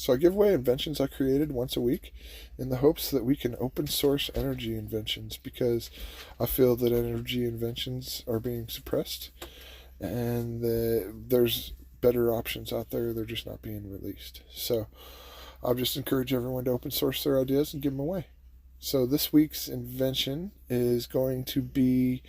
So I give away inventions I created once a week in the hopes that we can open source energy inventions, because I feel that energy inventions are being suppressed and there's better options out there. They're just not being released. So I'll just encourage everyone to open source their ideas and give them away. So this week's invention is going to be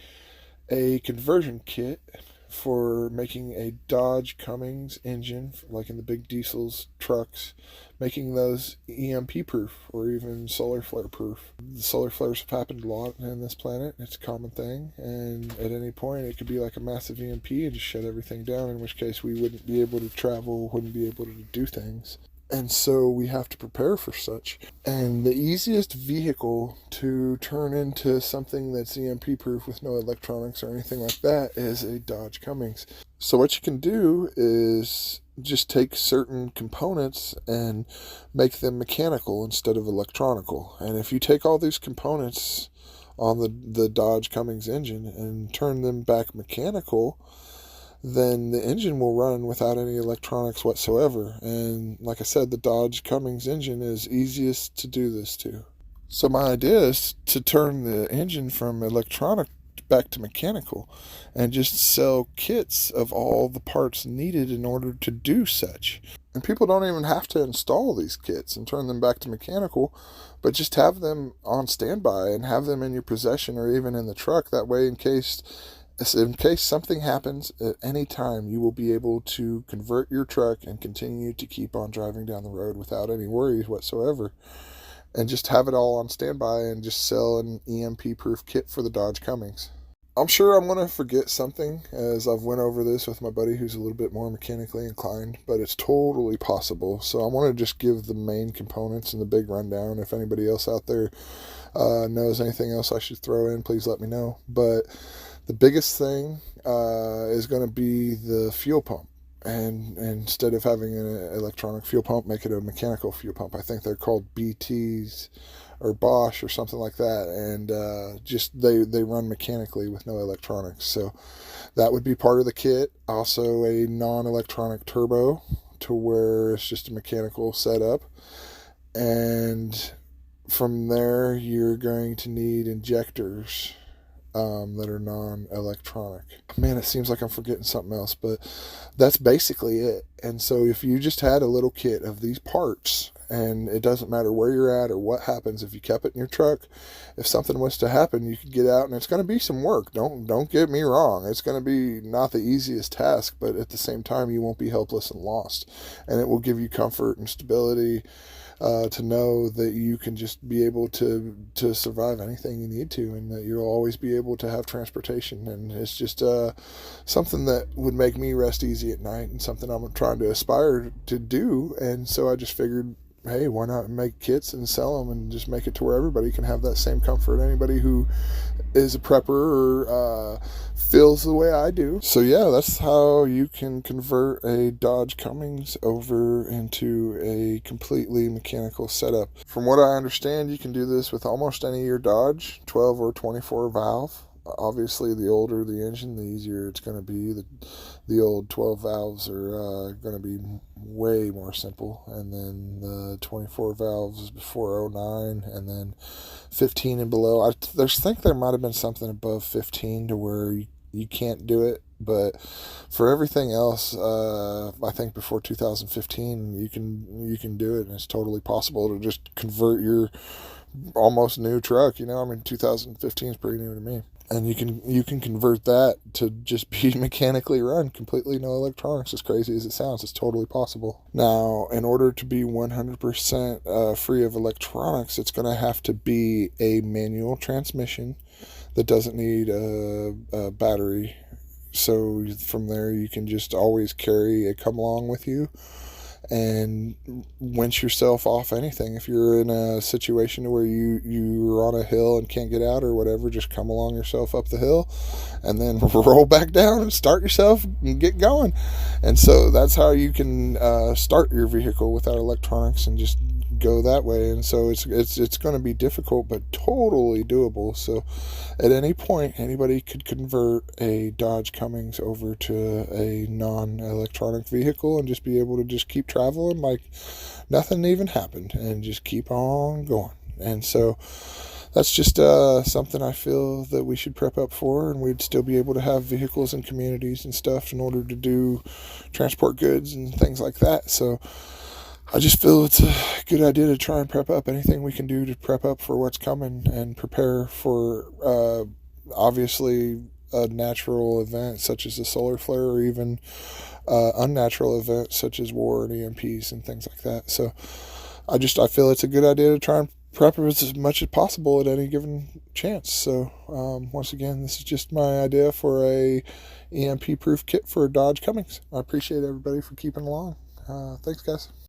a conversion kit for making a Dodge Cummings engine, like in the big diesels trucks, making those EMP proof or even solar flare proof. The solar flares have happened a lot in this planet. It's a common thing, and at any point it could be like a massive EMP and just shut everything down, in which case we wouldn't be able to travel, wouldn't be able to do things. And so we have to prepare for such. And the easiest vehicle to turn into something that's EMP proof with no electronics or anything like that is a Dodge Cummings. So what you can do is just take certain components and make them mechanical instead of electronical. And if you take all these components on the Dodge Cummings engine and turn them back mechanical, then the engine will run without any electronics whatsoever. And like I said, the Dodge Cummings engine is easiest to do this to. So my idea is to turn the engine from electronic back to mechanical and just sell kits of all the parts needed in order to do such. And people don't even have to install these kits and turn them back to mechanical, but just have them on standby and have them in your possession or even in the truck. That way, in case something happens at any time, you will be able to convert your truck and continue to keep on driving down the road without any worries whatsoever. And just have it all on standby and just sell an EMP proof kit for the Dodge Cummings. I'm sure I'm going to forget something as I've went over this with my buddy who's a little bit more mechanically inclined, but it's totally possible. So I want to just give the main components and the big rundown. If anybody else out there knows anything else I should throw in, please let me know. But the biggest thing is going to be the fuel pump. And instead of having an electronic fuel pump, make it a mechanical fuel pump. I think they're called BTs or Bosch or something like that. And just they run mechanically with no electronics. So that would be part of the kit. Also a non-electronic turbo to where it's just a mechanical setup. And from there, you're going to need injectors that are non-electronic. Man, it seems like I'm forgetting something else, but that's basically it. And so if you just had a little kit of these parts, and it doesn't matter where you're at or what happens, if you kept it in your truck, if something was to happen, you could get out, and it's going to be some work. Don't get me wrong. It's going to be not the easiest task, but at the same time, you won't be helpless and lost. And it will give you comfort and stability to know that you can just be able to survive anything you need to, and that you'll always be able to have transportation. And it's just something that would make me rest easy at night, and something I'm trying to aspire to do. And so I just figured, hey, why not make kits and sell them and just make it to where everybody can have that same comfort. Anybody who is a prepper or feels the way I do. So yeah, that's how you can convert a Dodge Cummings over into a completely mechanical setup. From what I understand, you can do this with almost any of your Dodge, 12 or 24 valve. Obviously, the older the engine, the easier it's going to be. The old 12 valves are going to be way more simple. And then the 24 valves before '09, and then 15 and below. I think there might have been something above 15 to where you can't do it. But for everything else, I think before 2015, you can do it, and it's totally possible to just convert your almost new truck. 2015 is pretty new to me. And you can convert that to just be mechanically run, completely no electronics. As crazy as it sounds, it's totally possible. Now, in order to be 100% free of electronics, it's going to have to be a manual transmission that doesn't need a battery. So from there, you can just always carry a come along with you and winch yourself off anything. If you're in a situation where you're on a hill and can't get out or whatever, just come along yourself up the hill and then roll back down and start yourself and get going. And so that's how you can start your vehicle without electronics and just go that way. And so it's going to be difficult, but totally doable. So at any point, anybody could convert a Dodge Cummings over to a non-electronic vehicle and just be able to just keep traveling like nothing even happened and just keep on going. And so that's just something I feel that we should prep up for, and we'd still be able to have vehicles and communities and stuff in order to do transport goods and things like that. So I just feel it's a good idea to try and prep up anything we can do to prep up for what's coming and prepare for obviously a natural event such as a solar flare, or even unnatural events such as war and EMPs and things like that. So I feel it's a good idea to try and prep as much as possible at any given chance. So once again, this is just my idea for a EMP proof kit for Dodge Cummings. I appreciate everybody for keeping along. Thanks, guys.